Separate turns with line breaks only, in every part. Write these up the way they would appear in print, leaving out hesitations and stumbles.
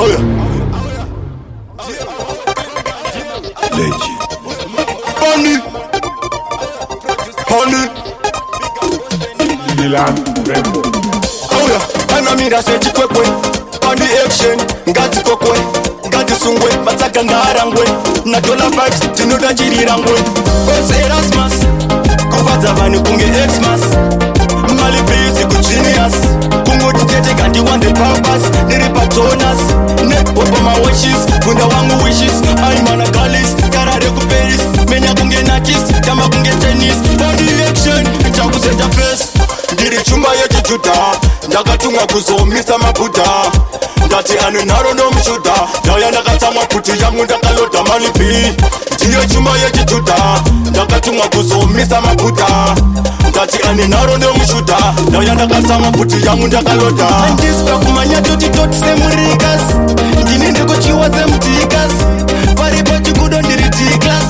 Oh yeah.
Legend.
Honey.
Milan Rembo.
Oh yeah. Anamira sechi kwekwe. On the action. Ngati kokwe. Ngati sungwe. Mataka ngarangwe. Na dollar vibes. Tinoda jirirangwe. Cause Erasmus. Kufadza vanhu kunge Xmas. Mali busy ku genius. Kungo titete kandi want the purpose. Niri patronas. Net over my wishes. Funda wangu wishes. I'm on a galis. Karare ku Paris. Menya kunge nakis. Tama kunge tennis. On the action. Nchakuseta face. Ndiri chumba yechijuda. Ndakatumwa kuzomisa mabuda. Ndati anu naro no mshuda. Ndaya ndakatsamwa kuti yangu ndakaloda mali B. Ndiyo chumba yechijuda. Ndakatumwa kuzomisa mabuda. Ndati anu naro no mshuda. Ndaya ndakatsamwa kuti yangu ndakaloda. Andispa kumanya toti semurikas. Ndini ndikuchiwa semutikas. Paripo chikudo ndiri T-class.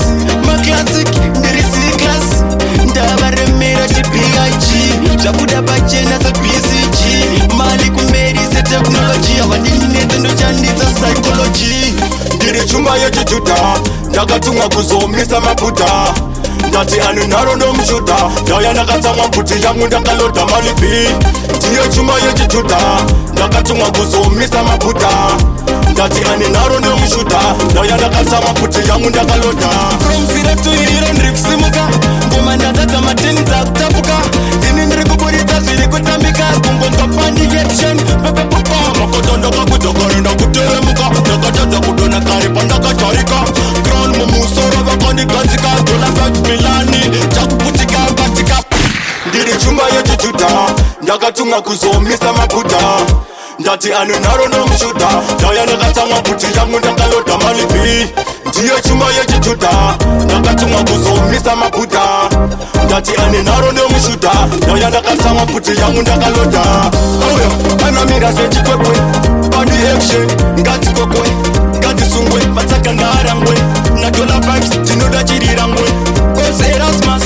Maclassic ndiri C-class. Ndavaremera chi-BIG. Zvabuda pachena se-BCG. Mali kumeri se-technology. Havandinethe ndochandisa psychology. Ndiri chumba yechijuda. Ndakatumwa kuzomisa mabuda. Ndati anu naro no mshuda. Ndaya ndakatsamwa kuti yangu ndakaloda mali B. Ndiyo chumba yechijuda. Ndakatumwa kuzomisa mabuda. Ndati anu naro no mshuda. Ndaya ndakatsamwa kuti yangu ndakaloda. From zero to hero ndiri kusimuka. Ngoma ndadzadza matini dzakutapuka. Ndini ndiri kuburitsa zviri kutambika. Kungonga pandication. Pepepopa makotondoka kudzokorenda kuteremuka. Ndakatadza kudona kare pandakatarika. Crown mumusoro vakandigadzika. Dollar vibes Milani. Chakuputika batika. Ndiri chumba yechijuda. Ndakatumwa kuzomisa mabuda. Ndati anu naro no mshuda. Ndaya ndakatsamwa kuti yangu ndakaloda mali B. Ndiyo chumba yechijuda. Ndakatumwa kuzomisa mabuda. Ndati anu naro no mshuda. Ndaya ndakatsamwa kuti yangu ndakaloda. Oh yeah. Anamira sechikwekwe. On the action. Ngati kokwe. Ngati sungwe. Matsaka ngarangwe. Na dollar vibes. Tinoda chirirangwe. Cause Erasmus.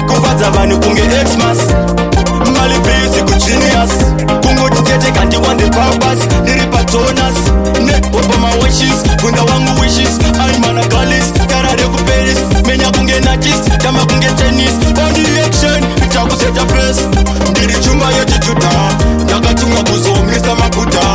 Kufadza vanhu kunge Xmas. Mali busy ku genius. Kungo titete kandi want the purpose. Niri patronas. Net over my wishes. Funda wangu wishes. I'm on a galis. Karare ku Paris. Menya kunge nakis. Tama kunge tennis. On the action. Nchakuseta face. Ndiri chumba yechijuda. Ndakatumwa kuzomisa mabuda.